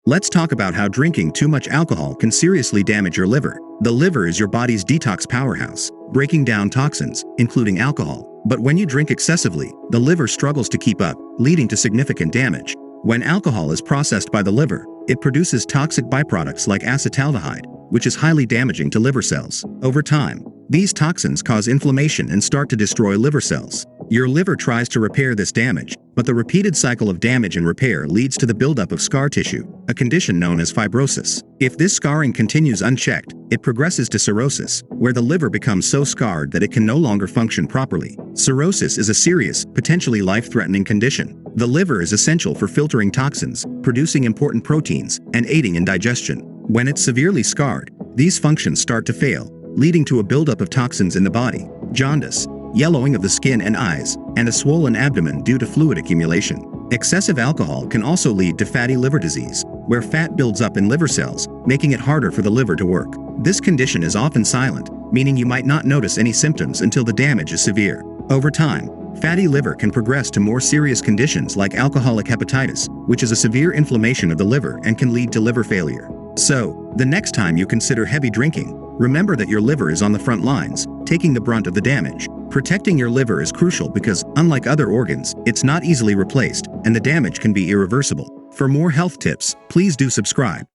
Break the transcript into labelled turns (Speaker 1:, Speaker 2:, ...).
Speaker 1: Let's talk about how drinking too much alcohol can seriously damage your liver. The liver is your body's detox powerhouse, breaking down toxins, including alcohol. But when you drink excessively, the liver struggles to keep up, leading to significant damage. When alcohol is processed by the liver, it produces toxic byproducts like acetaldehyde, which is highly damaging to liver cells. Over time, these toxins cause inflammation and start to destroy liver cells. Your liver tries to repair this damage, but the repeated cycle of damage and repair leads to the buildup of scar tissue, a condition known as fibrosis. If this scarring continues unchecked, it progresses to cirrhosis, where the liver becomes so scarred that it can no longer function properly. Cirrhosis is a serious, potentially life-threatening condition. The liver is essential for filtering toxins, producing important proteins, and aiding in digestion. When it's severely scarred, these functions start to fail, leading to a buildup of toxins in the body, jaundice, yellowing of the skin and eyes, and a swollen abdomen due to fluid accumulation. Excessive alcohol can also lead to fatty liver disease, where fat builds up in liver cells, making it harder for the liver to work. This condition is often silent, meaning you might not notice any symptoms until the damage is severe. Over time, fatty liver can progress to more serious conditions like alcoholic hepatitis, which is a severe inflammation of the liver and can lead to liver failure. So, the next time you consider heavy drinking, remember that your liver is on the front lines, taking the brunt of the damage. Protecting your liver is crucial because, unlike other organs, it's not easily replaced, and the damage can be irreversible. For more health tips, please do subscribe.